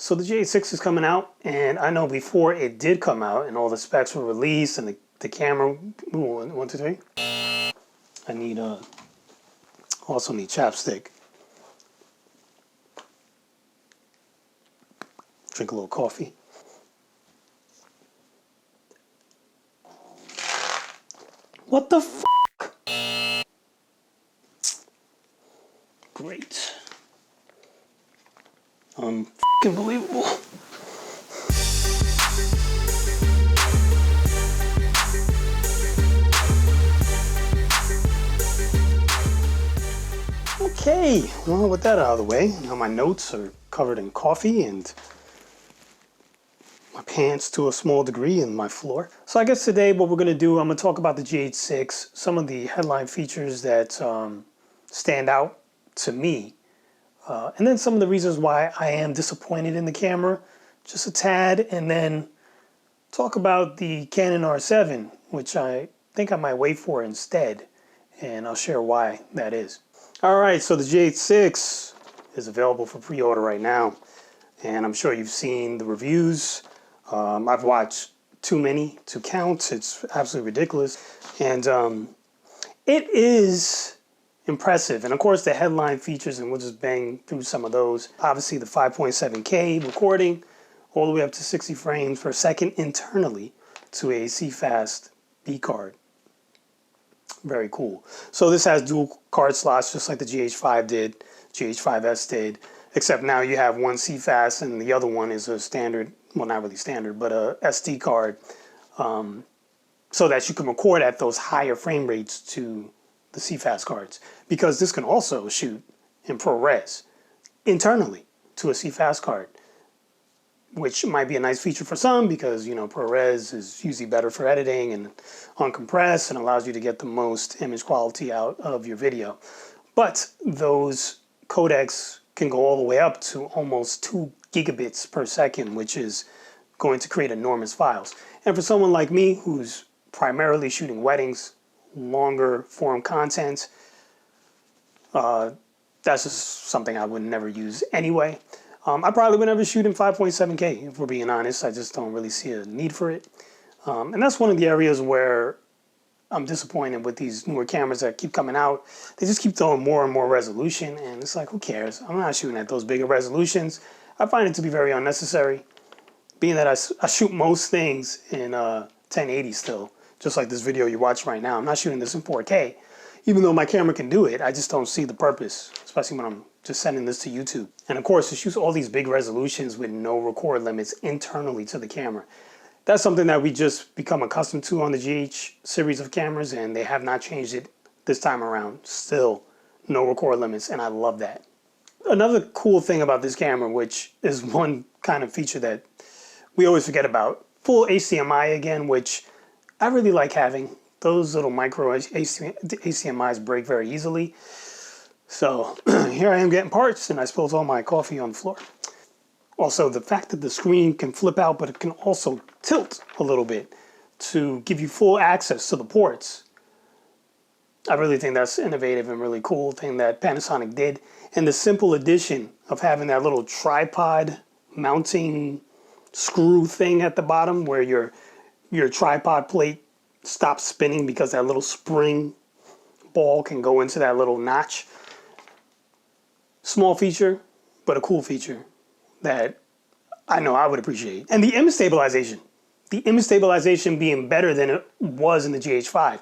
So the GH6 is coming out, and I know before it did come out and all the specs were released and the camera, one, two, three. I need also need chapstick. Drink a little coffee. What the f***? Great. Unbelievable. Okay, well, with that out of the way, now my notes are covered in coffee and my pants to a small degree and my floor. So I guess today what we're going to do, I'm going to talk about the GH6, some of the headline features that stand out to me, and then some of the reasons why I am disappointed in the camera, just a tad, and then talk about the Canon R7, which I think I might wait for instead, and I'll share why that is. All right, so the GH6 is available for pre-order right now, and I'm sure you've seen the reviews. I've watched too many to count. It's absolutely ridiculous, and it is impressive. And of course, the headline features, and we'll just bang through some of those. Obviously, the 5.7K recording, all the way up to 60 frames per second internally to a CFast B card. Very cool. So this has dual card slots, just like the GH5 did, GH5S did, except now you have one CFast and the other one is a standard, well, not really standard, but a SD card, so that you can record at those higher frame rates to the CFast cards, because this can also shoot in ProRes internally to a CFast card, which might be a nice feature for some because, you know, ProRes is usually better for editing and uncompressed and allows you to get the most image quality out of your video. But those codecs can go all the way up to almost 2 gigabits per second, which is going to create enormous files. And for someone like me who's primarily shooting weddings, longer form content, that's just something I would never use anyway. I probably would never shoot in 5.7K, if we're being honest. I just don't really see a need for it. And that's one of the areas where I'm disappointed with these newer cameras that keep coming out. They just keep throwing more and more resolution, and it's like, who cares? I'm not shooting at those bigger resolutions. I find it to be very unnecessary, being that I shoot most things in 1080 still, just like this video you watch right now. I'm not shooting this in 4K. Even though my camera can do it, I just don't see the purpose, especially when I'm just sending this to YouTube. And of course, it shoots all these big resolutions with no record limits internally to the camera. That's something that we just become accustomed to on the GH series of cameras, and they have not changed it this time around. Still, no record limits, and I love that. Another cool thing about this camera, which is one kind of feature that we always forget about, full HDMI again, which I really like having. Those little micro HDMIs break very easily. So here I am getting parts, and I spilled all my coffee on the floor. Also, the fact that the screen can flip out, but it can also tilt a little bit to give you full access to the ports. I really think that's innovative and really cool thing that Panasonic did. And the simple addition of having that little tripod mounting screw thing at the bottom where your tripod plate stops spinning because that little spring ball can go into that little notch. Small feature, but a cool feature that I know I would appreciate. And the image stabilization. The image stabilization being better than it was in the GH5.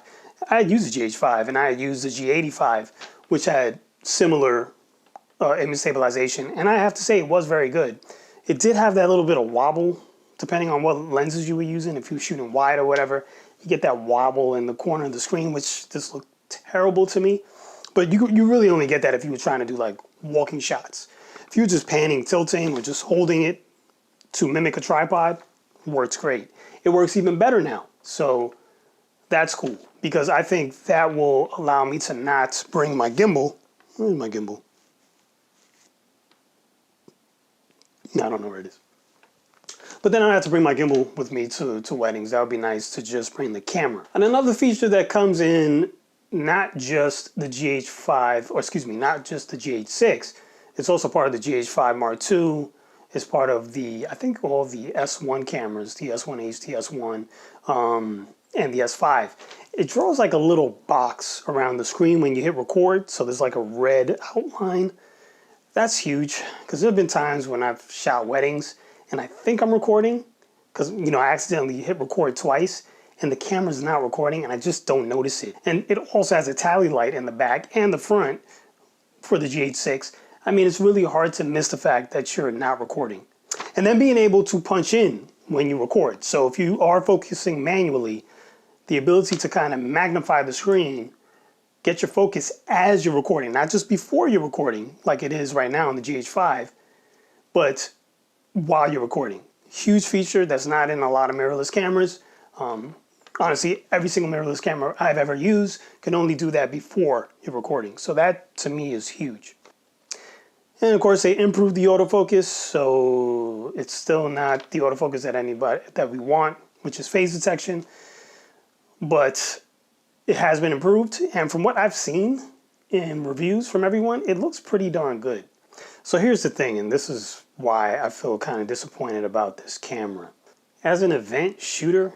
I had used the GH5 and I had used the G85, which had similar image stabilization. And I have to say it was very good. It did have that little bit of wobble, depending on what lenses you were using. If you were shooting wide or whatever, you get that wobble in the corner of the screen, which just looked terrible to me. But you really only get that if you were trying to do like walking shots. If you're just panning, tilting, or just holding it to mimic a tripod, works great. It works even better now. So that's cool, because I think that will allow me to not bring my gimbal. Where's my gimbal? I don't know where it is. But then I have to bring my gimbal with me to weddings. That would be nice to just bring the camera. And another feature that comes in, not just the GH5, or excuse me, not just the GH6, it's also part of the GH5 Mark II is part of the, I think all the S1 cameras, the S1H, the S1, and the S5. It draws like a little box around the screen when you hit record, so there's like a red outline. That's huge, because there have been times when I've shot weddings and I think I'm recording, because I accidentally hit record twice and the camera's not recording and I just don't notice it. And it also has a tally light in the back and the front for the GH6. I mean, it's really hard to miss the fact that you're not recording. And then being able to punch in when you record. So if you are focusing manually, the ability to kind of magnify the screen, get your focus as you're recording, not just before you're recording like it is right now on the GH5, but while you're recording. Huge feature that's not in a lot of mirrorless cameras. Honestly, every single mirrorless camera I've ever used can only do that before you're recording. So that to me is huge. And of course they improved the autofocus, so it's still not the autofocus that we want, which is phase detection, but it has been improved. And from what I've seen in reviews from everyone, it looks pretty darn good. So here's the thing, and this is why I feel kind of disappointed about this camera. As an event shooter,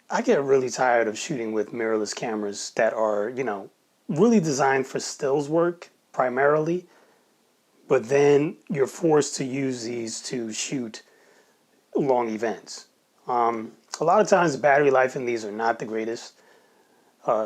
I get really tired of shooting with mirrorless cameras that are, really designed for stills work primarily, but then you're forced to use these to shoot long events. A lot of times the battery life in these are not the greatest.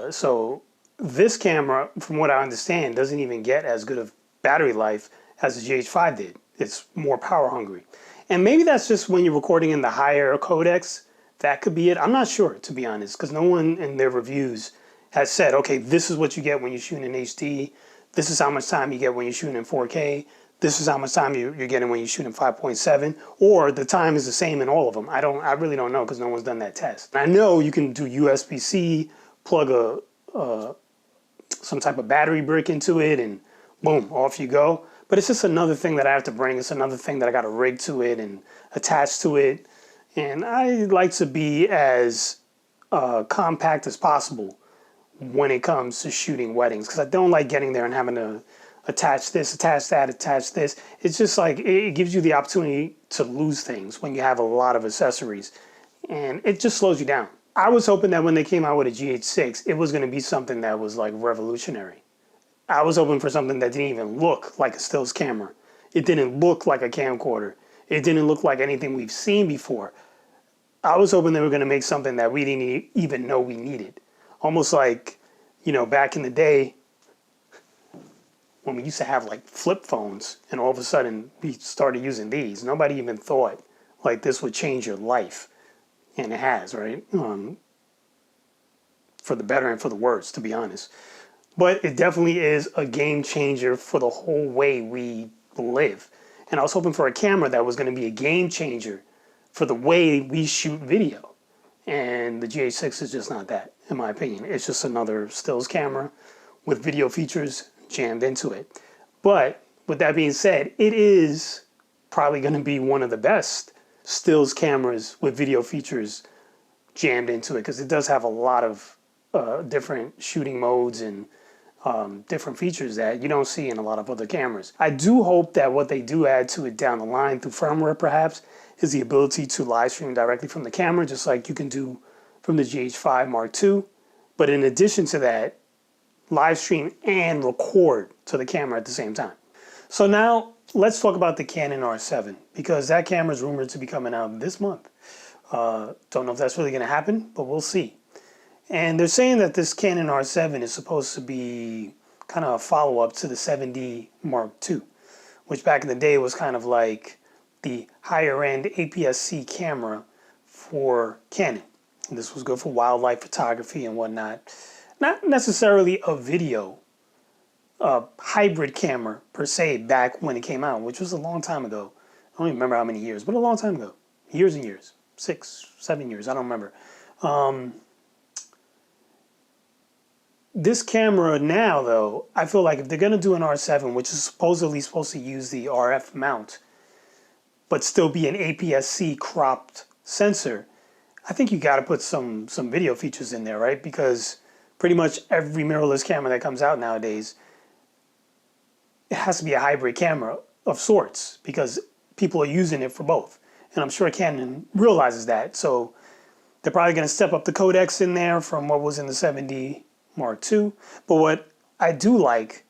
So this camera, from what I understand, doesn't even get as good of battery life as the GH5 did. It's more power hungry. And maybe that's just when you're recording in the higher codecs. That could be it. I'm not sure, to be honest, because no one in their reviews has said, okay, this is what you get when you're shooting in HD. This is how much time you get when you're shooting in 4K. This is how much time you're getting when you shoot in 5.7, or the time is the same in all of them. I really don't know because no one's done that test. I know you can do USB-C, plug some type of battery brick into it, and boom, off you go. But it's just another thing that I have to bring. It's another thing that I got to rig to it and attach to it. And I like to be as compact as possible when it comes to shooting weddings, because I don't like getting there and having to attach this, attach that, attach this. It's just like, it gives you the opportunity to lose things when you have a lot of accessories, and it just slows you down. I was hoping that when they came out with a GH6, it was going to be something that was like revolutionary. I was hoping for something that didn't even look like a stills camera. It didn't look like a camcorder. It didn't look like anything we've seen before. I was hoping they were going to make something that we didn't even know we needed. Almost like, back in the day when we used to have like flip phones, and all of a sudden we started using these. Nobody even thought like this would change your life. And it has, right? For the better and for the worse, to be honest. But it definitely is a game changer for the whole way we live. And I was hoping for a camera that was going to be a game changer for the way we shoot video. And the GH6 is just not that, in my opinion. It's just another stills camera with video features jammed into it. But with that being said, it is probably going to be one of the best stills cameras with video features jammed into it, because it does have a lot of different shooting modes and different features that you don't see in a lot of other cameras. I do hope that what they do add to it down the line through firmware perhaps is the ability to live stream directly from the camera, just like you can do from the GH5 Mark II. But in addition to that, live stream and record to the camera at the same time. So now let's talk about the Canon R7, because that camera is rumored to be coming out this month. Don't know if that's really going to happen, but we'll see. And they're saying that this Canon R7 is supposed to be kind of a follow-up to the 7D Mark II, which back in the day was kind of like the higher-end APS-C camera for Canon. And this was good for wildlife photography and whatnot. Not necessarily a video hybrid camera per se back when it came out, which was a long time ago. I don't even remember how many years, but a long time ago. Years and years. 6, 7 years, I don't remember. This camera now, though, I feel like if they're going to do an R7, which is supposedly supposed to use the RF mount, but still be an APS-C cropped sensor, I think you got to put some video features in there, right? Because pretty much every mirrorless camera that comes out nowadays, it has to be a hybrid camera of sorts, because people are using it for both. And I'm sure Canon realizes that. So they're probably going to step up the codecs in there from what was in the 7D Mark II. But what I do like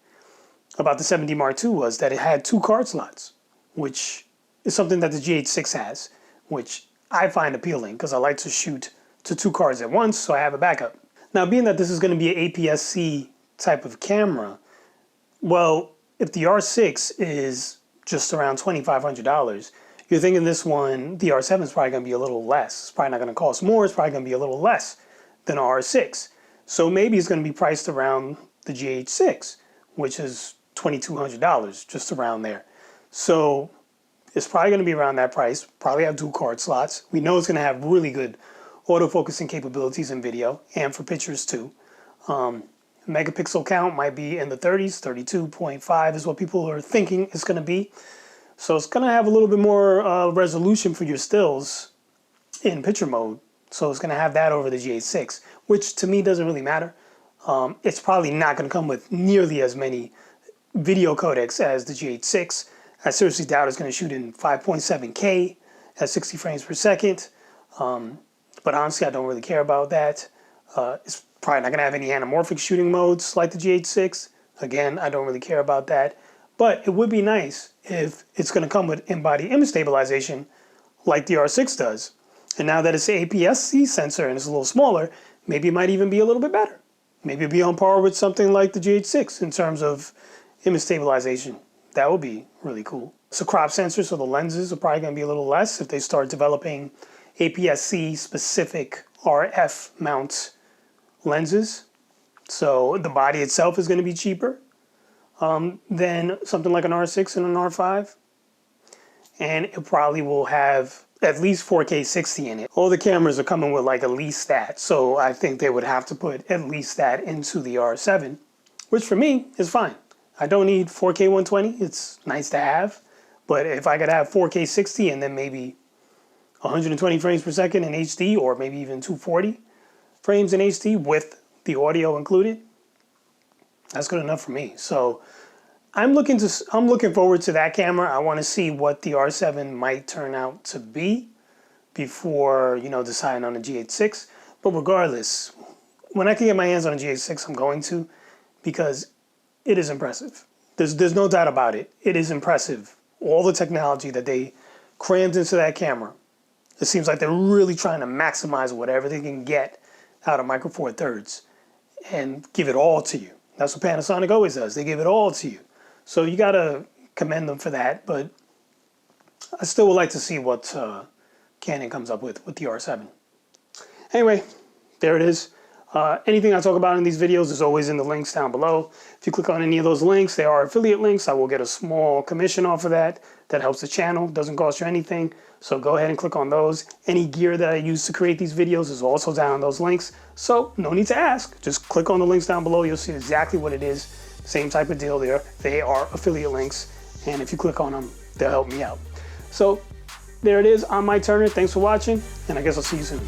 about the 7D Mark II was that it had 2 card slots, which is something that the GH6 has, which I find appealing because I like to shoot to 2 cards at once, so I have a backup. Now, being that this is going to be an APS-C type of camera, well, if the R6 is just around $2,500, you're thinking this one, the R7 is probably going to be a little less. It's probably not going to cost more. It's probably going to be a little less than an R6. So maybe it's going to be priced around the GH6, which is $2,200, just around there. So it's probably going to be around that price. Probably have 2 card slots. We know it's going to have really good autofocusing capabilities in video and for pictures too. Megapixel count might be in the 30s. 32.5 is what people are thinking it's going to be. So it's going to have a little bit more resolution for your stills in picture mode. So it's going to have that over the GH6, which to me doesn't really matter. It's probably not going to come with nearly as many video codecs as the GH6. I seriously doubt it's going to shoot in 5.7K at 60 frames per second. But honestly, I don't really care about that. It's probably not going to have any anamorphic shooting modes like the GH6. Again, I don't really care about that. But it would be nice if it's going to come with in-body image stabilization like the R6 does. And now that it's an APS-C sensor and it's a little smaller, maybe it might even be a little bit better. Maybe it'd be on par with something like the GH6 in terms of image stabilization. That would be really cool. So crop sensors, so the lenses are probably going to be a little less if they start developing APS-C specific RF mount lenses. So the body itself is going to be cheaper than something like an R6 and an R5. And it probably will have at least 4K 60 in it. All the cameras are coming with like at least that. So I think they would have to put at least that into the R7, which for me is fine. I don't need 4K 120. It's nice to have. But if I could have 4K 60 and then maybe 120 frames per second in HD, or maybe even 240 frames in HD with the audio included, that's good enough for me. So I'm looking forward to that camera. I want to see what the R7 might turn out to be before, deciding on the GH6. But regardless, when I can get my hands on a GH6, I'm going to, because it is impressive. There's no doubt about it. It is impressive. All the technology that they crammed into that camera. It seems like they're really trying to maximize whatever they can get out of Micro Four Thirds and give it all to you. That's what Panasonic always does. They give it all to you. So you got to commend them for that. But I still would like to see what Canon comes up with the R7. Anyway, there it is. Anything I talk about in these videos is always in the links down below. If you click on any of those links, they are affiliate links. I will get a small commission off of that. That helps the channel, doesn't cost you anything. So go ahead and click on those. Any gear that I use to create these videos is also down in those links. So no need to ask, just click on the links down below. You'll see exactly what it is. Same type of deal there. They are affiliate links. And if you click on them, they'll help me out. So there it is. I'm Mike Turner. Thanks for watching. And I guess I'll see you soon.